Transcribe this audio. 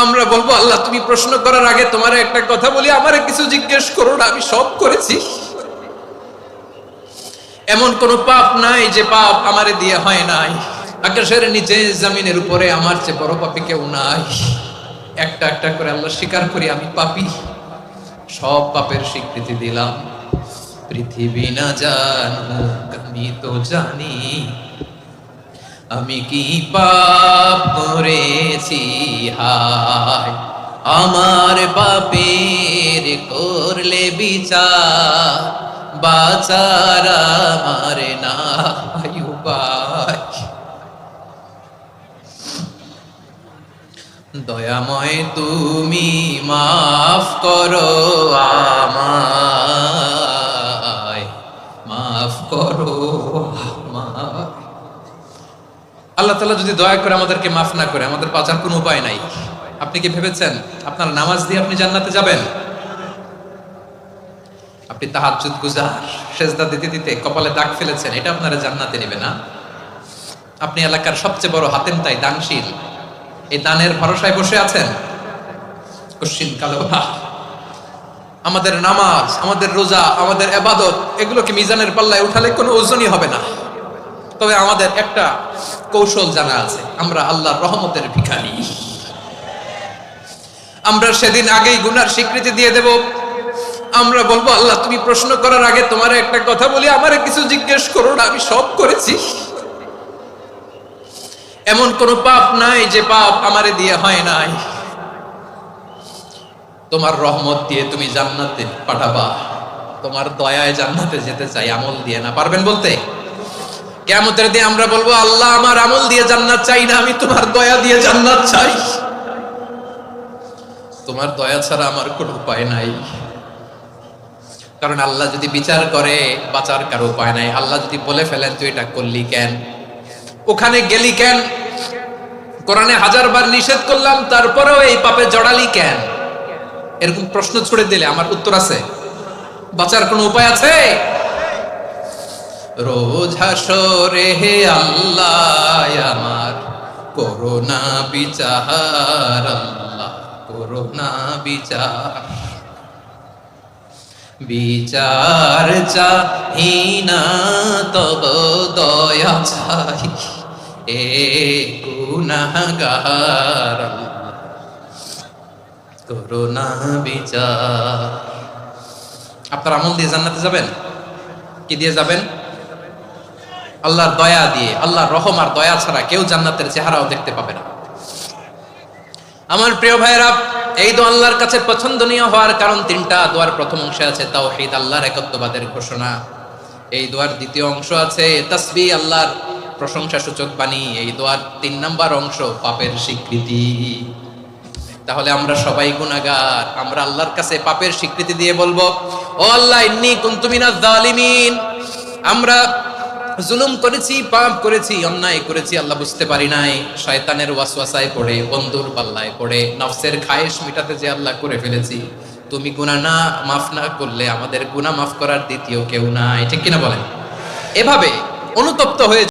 আমরা বলবো আল্লাহ তুমি প্রশ্ন করার আগে তোমার একটা কথা বলি, আমারে কিছু জিজ্ঞেস করো না, আমি সব করেছি। এমন কোন পাপ নাই যে পাপ আমারে দিয়ে হয় নাই। আকাশের নিচে জমিনের উপরে আমার চেয়ে বড় পাপী কেউ নাই। একটা একটা করে আল্লাহ স্বীকার করি আমি পাপী, সব পাপের স্বীকৃতি দিলাম। পৃথিবী না জানুক আমি তো জানি আমি কি পাপ করেছি। হায় আমার পাপের করলে বিচার, বাঁচার আমার নাই উপায়। দয়াময় তুমি মাফ করো আমায়, মাফ করো আমায়। আল্লাহ তাআলা যদি দয়া করে আমাদেরকে মাফ না করে, আমাদের বাঁচার কোনো উপায় নাই। আপনি কি ভেবেছেন আপনার নামাজ দিয়ে আপনি জান্নাতে যাবেন? আপনি তাহাজ্জুদ গুজার, সেজদা দিতে দিতে কপালে দাগ ফেলেছেন, এটা আপনারা জান্নাতে নেবে না। আপনি এলাকার সবচেয়ে বড় হাতেম তাই দানশীল, এই দানের ভরসায় বসে আছেন কশিন কালো। আমাদের নামাজ, আমাদের রোজা, আমাদের ইবাদত, এগুলোকে মিজানের পাল্লায় উঠালে কোনো ওজনই হবে না। তবে আমাদের একটা কৌশল জানা আছে, আমরা আল্লাহর রহমতের ভিখারি। আমরা সেদিন আগেই গুনার স্বীকৃতি দিয়ে দেব। আমরা বলবো আল্লাহ তুমি প্রশ্ন করার আগে তোমার একটা কথা বলি, আমারে কিছু জিজ্ঞেস করো না, আমি সব করেছি। এমন কোন পাপ নাই যে পাপ আমারে দিয়ে হয় নাই। তোমার রহমত দিয়ে তুমি জান্নাতে পাঠাবা, তোমার দয়ায় জান্নাতে যেতে চাই, আমল দিয়ে না। পারবেন বলতে? কিয়ামতের দিন আমরা বলবো আল্লাহ আমার আমল দিয়ে জান্নাত চাই না, আমি তোমার দয়া দিয়ে জান্নাত চাই। তোমার দয়া ছাড়া আমার কোনো উপায় নাই। কারণ আল্লাহ যদি বিচার করে বাঁচার কারো উপায় নাই। আল্লাহ যদি বলে ফেলেন তুই এটা করলি কেন, ওখানে গেলি কেন, কোরআনে 1000 বার নিষেধ করলাম তারপরেও এই পাপে জড়ালি কেন, এরকম প্রশ্ন ছুড়ে দিলে আমার উত্তর আছে? বাঁচার কোনো উপায় আছে? রোজ হাসরে হে আল্লাহ আমার করোনা বিচার, আল্লাহ করোনা বিচার। বিচার চাহি না তব দয়া চাই, এ গুনাহগার আল্লাহ করোনা বিচার। আপনার আমল দিয়ে জান্নাতে যাবেন? কি দিয়ে যাবেন? আল্লাহর দয়া দিয়ে। আল্লাহর রহম আর দয়া ছাড়া কেউ জান্নাতের চেহারাও দেখতে পাবে না। আমার প্রিয় ভাইরা, এই দোয়া আল্লাহর কাছে পছন্দনীয় হওয়ার কারণ তিনটা। দোয়ার প্রথম অংশে আছে তাওহীদ, আল্লাহর একত্ববাদের ঘোষণা। এই দোয়ার দ্বিতীয় অংশ আছে তাসবিহ, আল্লাহর প্রশংসা সূচক বাণী। এই দোয়ার 3 নাম্বার অংশ পাপের স্বীকৃতি। তাহলে আমরা সবাই গুনাহগার। আমরা আল্লাহর কাছে পাপের স্বীকৃতি দিয়ে বলবো, ও আল্লাহ ইন্নী কুনতু মিনাজ জালিমিন, আমরা জুলুম করেছি, পাপ করেছি, অন্যায় করেছি, আল্লাহ বুঝতে পারি নাই। শয়তানের ওয়াসওয়াসায় পড়ে, বন্ধুর পাল্লায় পড়ে, নফসের খায়েশ মিটাতে যে আল্লাহ করে ফেলেছি। তুমি গুনাহ না মাফ না করলে আমাদের গুনাহ মাফ করার দ্বিতীয় কেউ নাই। ঠিক কিনা বলেন? এভাবে অনুতপ্ত হয়ে